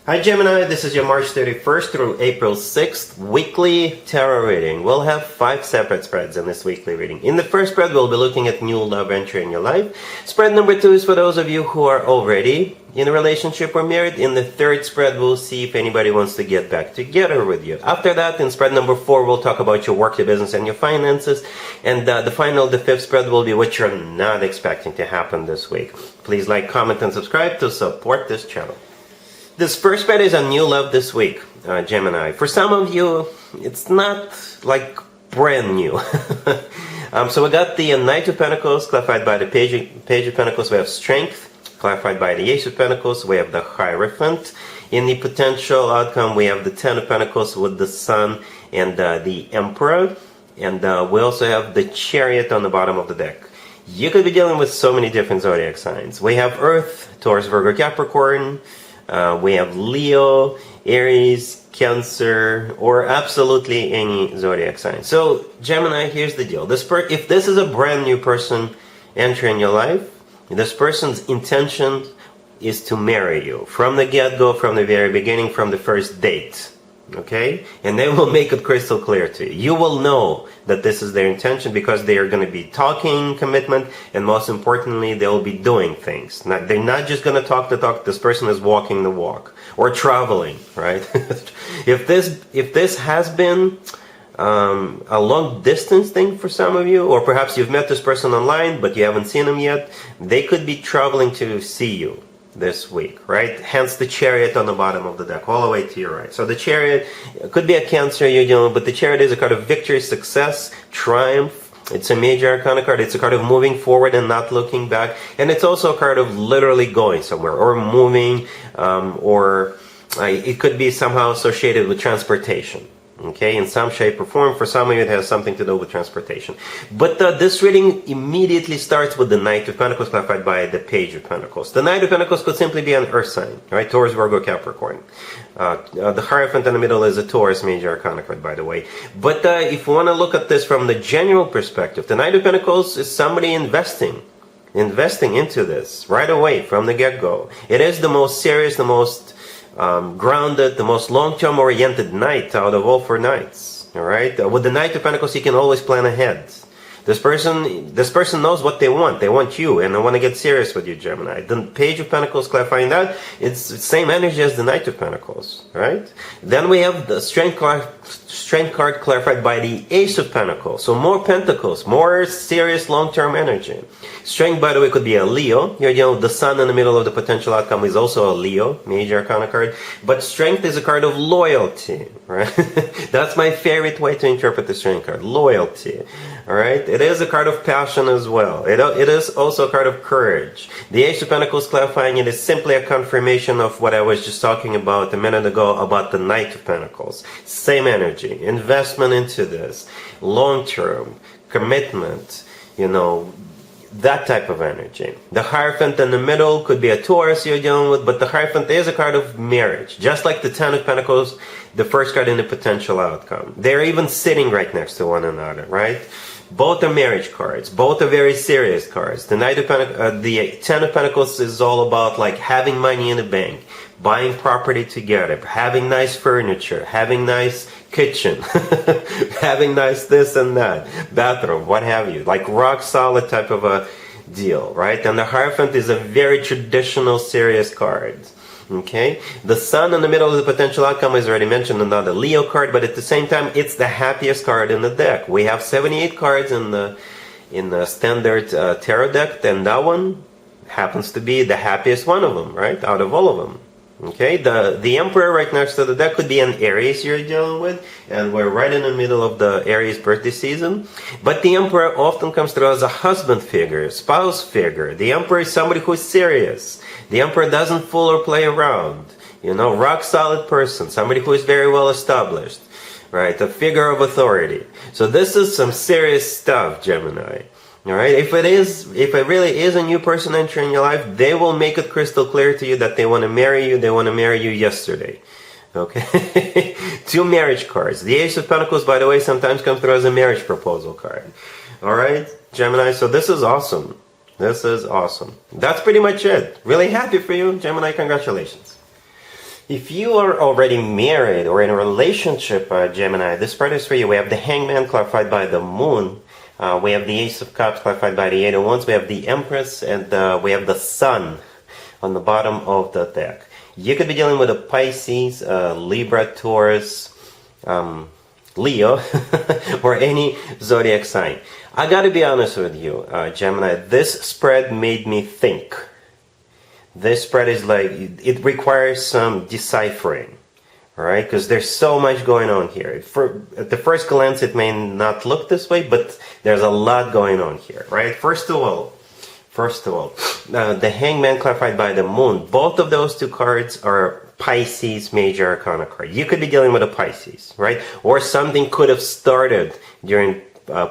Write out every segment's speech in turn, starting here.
Hi Gemini, this is your March 31st through April 6th weekly tarot reading. We'll have 5 separate spreads in this weekly reading. In the first spread, we'll be looking at new love entry in your life. Spread number 2 is for those of you who are already in a relationship or married. In the third spread, we'll see if anybody wants to get back together with you. After that, in spread number 4, we'll talk about your work, your business, and your finances. And the fifth spread will be what you're not expecting to happen this week. Please like, comment, and subscribe to support this channel. This first spread is on new love this week, Gemini. For some of you, it's not like brand new. So we got the Knight of Pentacles clarified by the Page of Pentacles. We have Strength clarified by the Ace of Pentacles. We have the Hierophant. In the potential outcome, we have the Ten of Pentacles with the Sun and the Emperor. And we also have the Chariot on the bottom of the deck. You could be dealing with so many different zodiac signs. We have Earth, Taurus, Virgo, Capricorn. We have Leo, Aries, Cancer, or absolutely any zodiac sign. So, Gemini, here's the deal. If this is a brand new person entering your life, this person's intention is to marry you. From the get-go, from the very beginning, from the first date. Okay? And they will make it crystal clear to you. You will know that this is their intention because they are going to be talking commitment, and most importantly, they'll be doing things. They're not just going to talk the talk. This person is walking the walk or traveling, right? If this has been a long distance thing for some of you, or perhaps you've met this person online but you haven't seen them yet, they could be traveling to see you this week, right? Hence the Chariot on the bottom of the deck, all the way to your right. So the Chariot could be a Cancer you're dealing with, but the Chariot is a card of victory, success, triumph. It's a major arcana card. It's a card of moving forward and not looking back. And it's also a card of literally going somewhere or moving, it could be somehow associated with transportation. Okay, in some shape or form. For some of you, it has something to do with transportation. But this reading immediately starts with the Knight of Pentacles clarified by the Page of Pentacles. The Knight of Pentacles could simply be an Earth sign, right? Taurus, Virgo, Capricorn. The Hierophant in the middle is a Taurus major arcana card, by the way. But if you want to look at this from the general perspective, the Knight of Pentacles is somebody investing into this right away from the get-go. It is the most serious, the most grounded, the most long-term oriented knight out of all 4 knights. All right, with the Knight of Pentacles, you can always plan ahead. This person knows what they want. They want you, and they want to get serious with you, Gemini. The Page of Pentacles clarifying that, it's the same energy as the Knight of Pentacles, right? Then we have the Strength card clarified by the Ace of Pentacles. So more Pentacles, more serious long-term energy. Strength, by the way, could be a Leo. You're dealing with the Sun in the middle of the potential outcome is also a Leo, major arcana card. But Strength is a card of loyalty, right? That's my favorite way to interpret the Strength card, loyalty. All right, it is a card of passion as well. It is also a card of courage. The Ace of Pentacles clarifying it is simply a confirmation of what I was just talking about a minute ago about the Knight of Pentacles. Same energy, investment into this, long-term, commitment, that type of energy. The Hierophant in the middle could be a Taurus you're dealing with, but the Hierophant is a card of marriage. Just like the Ten of Pentacles, the first card in the potential outcome. They're even sitting right next to one another, right? Both are marriage cards. Both are very serious cards. The the Ten of Pentacles is all about like having money in the bank, buying property together, having nice furniture, having nice kitchen, having nice this and that, bathroom, what have you, like rock solid type of a deal, right? And the Hierophant is a very traditional, serious card. Okay, the Sun in the middle of the potential outcome is already mentioned, another Leo card, but at the same time, it's the happiest card in the deck. We have 78 cards in the standard tarot deck, and that one happens to be the happiest one of them, right? Out of all of them. Okay, the Emperor right next to the deck could be an Aries you're dealing with, and we're right in the middle of the Aries birthday season. But the Emperor often comes through as a husband figure, spouse figure. The Emperor is somebody who is serious. The Emperor doesn't fool or play around. Rock solid person, somebody who is very well established, right? A figure of authority. So this is some serious stuff, Gemini. All right, if it really is a new person entering your life, they will make it crystal clear to you that they want to marry you. They want to marry you yesterday. Okay, 2 marriage cards. The Ace of Pentacles, by the way, sometimes comes through as a marriage proposal card. All right, Gemini. So this is awesome. This is awesome. That's pretty much it. Really happy for you, Gemini. Congratulations. If you are already married or in a relationship, Gemini, this spread is for you. We have the Hangman clarified by the Moon. We have the Ace of Cups clarified by the Eight of Wands. We have the Empress, and we have the Sun on the bottom of the deck. You could be dealing with a Pisces, Libra, Taurus, Leo, or any zodiac sign. I gotta be honest with you, Gemini, this spread made me think. This spread is like, it requires some deciphering, all right? Because there's so much going on here. At the first glance, it may not look this way, but there's a lot going on here, right? First of all, the Hangman clarified by the Moon. Both of those two cards are Pisces major arcana card. You could be dealing with a Pisces, right? Or something could have started during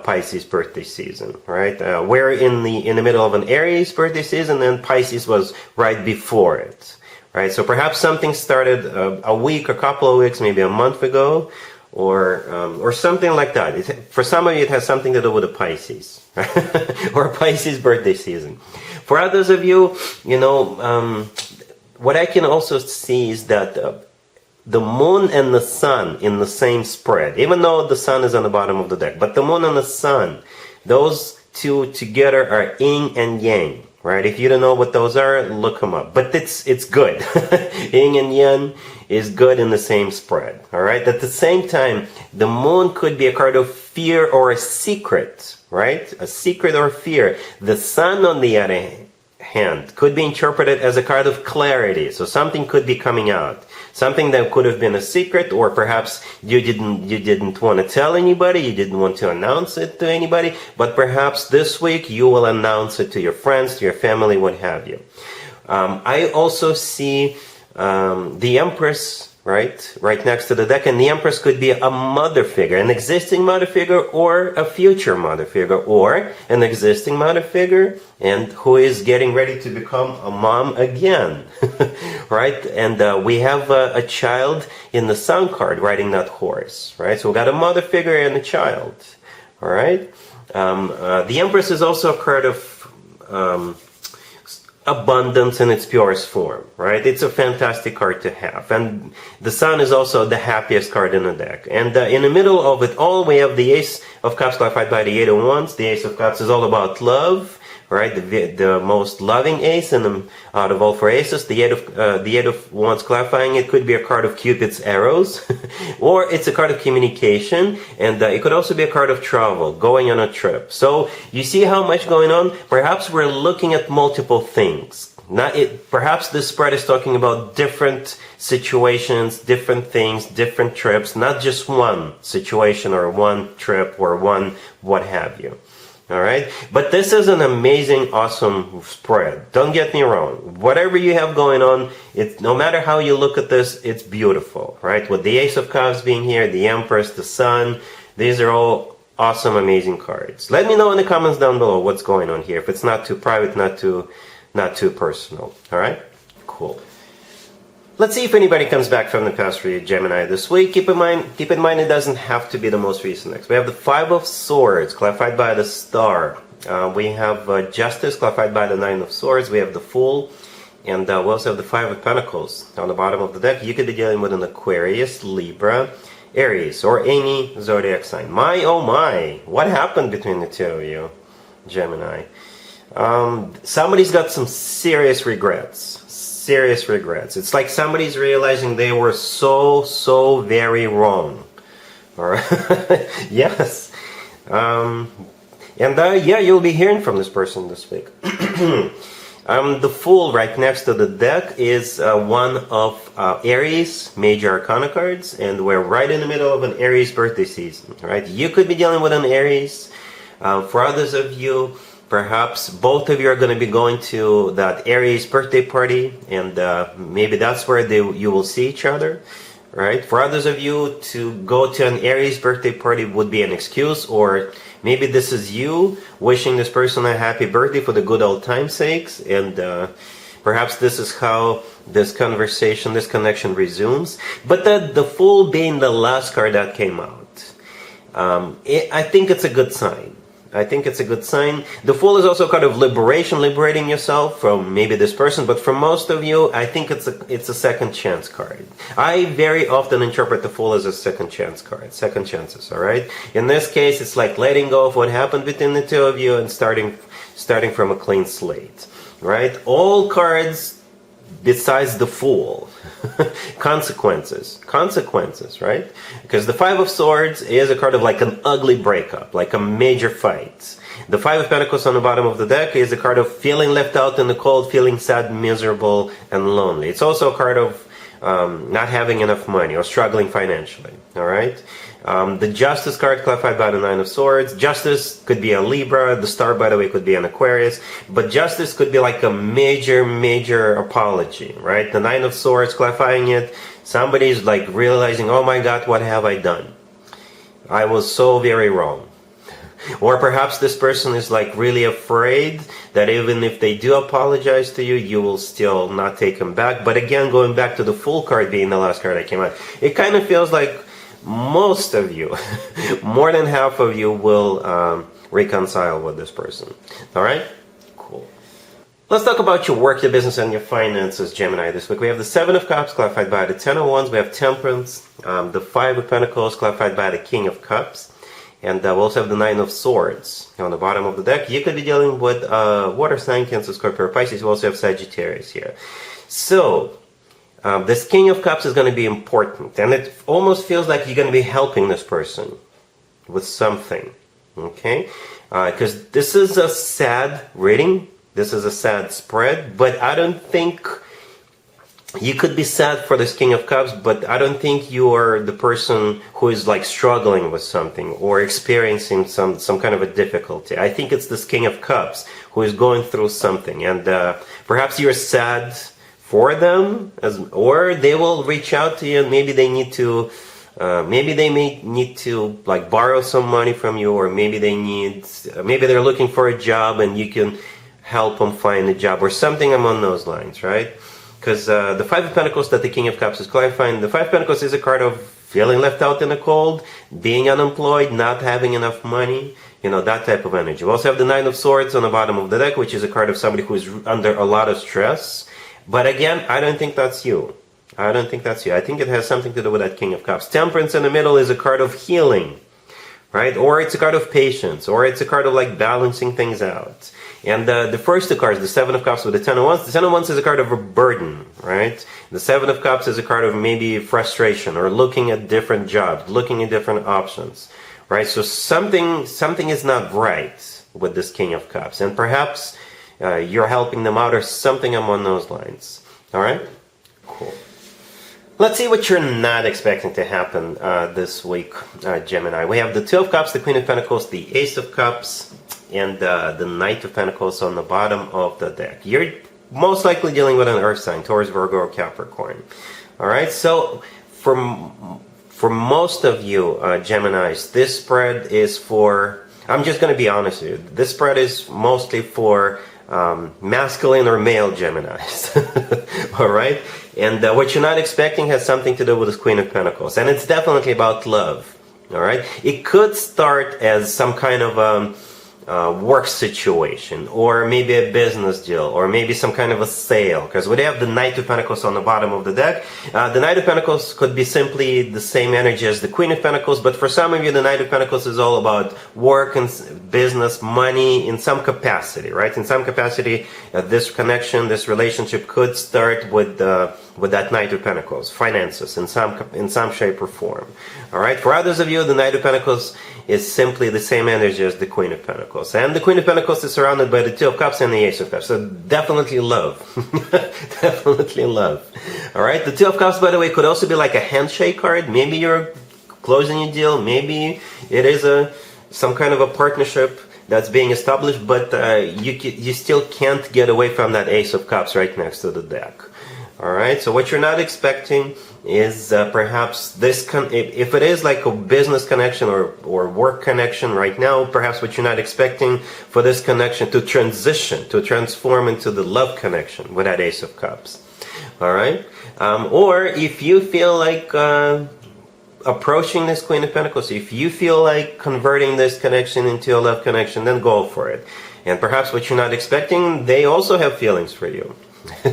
Pisces birthday season, right? We're in the middle of an Aries birthday season, and Pisces was right before it, right? So perhaps something started a week, a couple of weeks, maybe a month ago, or something like that. For some of you, it has something to do with the Pisces, or Pisces birthday season. For others of you, you know, what I can also see is that the Moon and the Sun in the same spread, even though the Sun is on the bottom of the deck, but the Moon and the Sun, those two together are yin and yang, right? If you don't know what those are, look them up. But it's good. Yin and yang is good in the same spread, all right? At the same time, the Moon could be a card of fear or a secret, right? A secret or fear. The Sun, on the other hand, could be interpreted as a card of clarity. So something could be coming out. Something that could have been a secret, or perhaps you didn't want to tell anybody, you didn't want to announce it to anybody, but perhaps this week you will announce it to your friends, to your family, what have you. I also see the Empress, right next to the deck, and the Empress could be a mother figure, an existing mother figure, or a future mother figure, or an existing mother figure, and who is getting ready to become a mom again, right? And we have a child in the Sun card riding that horse, right? So we got a mother figure and a child, all right? The Empress is also a card of abundance in its purest form, right? It's a fantastic card to have. And the Sun is also the happiest card in the deck. And in the middle of it all, we have the Ace of Cups clarified by the Eight of Wands. The Ace of Cups is all about love, right? The most loving ace out of all four aces. The Eight of Wands clarifying, it could be a card of Cupid's arrows, or it's a card of communication, and it could also be a card of travel, going on a trip. So you see how much going on? Perhaps we're looking at multiple things. Perhaps this spread is talking about different situations, different things, different trips, not just one situation or one trip or one what have you. All right, but this is an amazing, awesome spread. Don't get me wrong. Whatever you have going on, no matter how you look at this, it's beautiful, right? With the Ace of Cups being here, the Empress, the Sun, these are all awesome, amazing cards. Let me know in the comments down below what's going on here. If it's not too private, not too personal. All right, cool. Let's see if anybody comes back from the past for you, Gemini, this week. Keep in mind, it doesn't have to be the most recent next. We have the Five of Swords, clarified by the Star. We have Justice, clarified by the Nine of Swords. We have the Fool. And we also have the Five of Pentacles on the bottom of the deck. You could be dealing with an Aquarius, Libra, Aries, or any zodiac sign. My, oh my, what happened between the two of you, Gemini? Somebody's got some serious regrets. Serious regrets. It's like somebody's realizing they were so very wrong. All right. Yes. Yeah, you'll be hearing from this person this week. The Fool right next to the deck is one of Aries major arcana cards, and we're right in the middle of an Aries birthday season. Right. You could be dealing with an Aries. For others of you, perhaps both of you are going to be going to that Aries birthday party, and maybe that's where you will see each other, right? For others of you, to go to an Aries birthday party would be an excuse, or maybe this is you wishing this person a happy birthday for the good old time's sakes, and perhaps this is how this conversation, this connection resumes. But the Fool being the last card that came out, I think it's a good sign. I think it's a good sign. The Fool is also kind of liberation, liberating yourself from maybe this person, but for most of you, I think it's a second chance card. I very often interpret the Fool as a second chance card, second chances, all right? In this case, it's like letting go of what happened between the two of you and starting from a clean slate, right? All cards besides the Fool, consequences, right? Because the Five of Swords is a card of like an ugly breakup, like a major fight. The Five of Pentacles on the bottom of the deck is a card of feeling left out in the cold, feeling sad, miserable, and lonely. It's also a card of not having enough money or struggling financially, all right? The Justice card clarified by the Nine of Swords. Justice could be a Libra. The Star, by the way, could be an Aquarius. But Justice could be like a major apology, right? The Nine of Swords clarifying it. Somebody's like realizing, oh my God, what have I done? I was so very wrong. Or perhaps this person is like really afraid that even if they do apologize to you, you will still not take them back. But again, going back to the Fool card being the last card I came out, it kind of feels like most of you, more than half of you will reconcile with this person. All right? Cool. Let's talk about your work, your business, and your finances, Gemini, this week. We have the Seven of Cups, clarified by the Ten of Wands. We have Temperance, the Five of Pentacles, clarified by the King of Cups. And we also have the Nine of Swords on the bottom of the deck. You could be dealing with water sign, Cancer, Scorpio, or Pisces. We also have Sagittarius here. So, this King of Cups is going to be important, and it almost feels like you're going to be helping this person with something, okay? Because this is a sad reading, this is a sad spread, but I don't think you could be sad for this King of Cups, but I don't think you are the person who is like struggling with something or experiencing some kind of a difficulty. I think it's this King of Cups who is going through something, and perhaps you're sad for them, or they will reach out to you, and maybe they need to, maybe they may need to like borrow some money from you, or maybe they're looking for a job and you can help them find a job, or something along those lines, right? Because the Five of Pentacles that the King of Cups is clarifying, the Five of Pentacles is a card of feeling left out in the cold, being unemployed, not having enough money, you know, that type of energy. We also have the Nine of Swords on the bottom of the deck, which is a card of somebody who is under a lot of stress. But again, I don't think that's you. I don't think that's you. I think it has something to do with that King of Cups. Temperance in the middle is a card of healing, right? Or it's a card of patience, or it's a card of like balancing things out. And the first two cards, the Seven of Cups with the Ten of Wands, the Ten of Wands is a card of a burden, right? The Seven of Cups is a card of maybe frustration, or looking at different jobs, looking at different options, right? So something is not right with this King of Cups, and perhaps you're helping them out, or something along those lines. All right? Cool. Let's see what you're not expecting to happen this week, Gemini. We have the Two of Cups, the Queen of Pentacles, the Ace of Cups, and the Knight of Pentacles on the bottom of the deck. You're most likely dealing with an earth sign, Taurus, Virgo, or Capricorn. All right? So for most of you, Geminis, this spread is for, I'm just going to be honest with you, this spread is mostly for masculine or male Geminis. All right? And what you're not expecting has something to do with this Queen of Pentacles. And it's definitely about love. All right? It could start as some kind of work situation, or maybe a business deal, or maybe some kind of a sale, because we have the Knight of Pentacles on the bottom of the deck. The Knight of Pentacles could be simply the same energy as the Queen of Pentacles, but for some of you, the Knight of Pentacles is all about work and business, money in some capacity, right? In some capacity, this connection, this relationship could start with that Knight of Pentacles, finances in some shape or form. All right. For others of you, the Knight of Pentacles is simply the same energy as the Queen of Pentacles, and the Queen of Pentacles is surrounded by the Two of Cups and the Ace of Cups. So definitely love, definitely love. All right. The Two of Cups, by the way, could also be like a handshake card. Maybe you're closing a deal. Maybe it is some kind of a partnership that's being established, but you still can't get away from that Ace of Cups right next to the deck. All right, so what you're not expecting is perhaps this, if it is like a business connection or work connection right now, perhaps what you're not expecting for this connection to transition, to transform into the love connection with that Ace of Cups. All right, or if you feel like approaching this Queen of Pentacles. If you feel like converting this connection into a love connection, then go for it. And perhaps what you're not expecting, they also have feelings for you.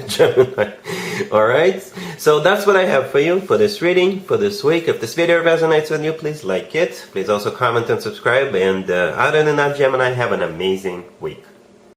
Gemini. Alright, so that's what I have for you for this reading, for this week. If this video resonates with you, please like it. Please also comment and subscribe. And other than that, Gemini, have an amazing week.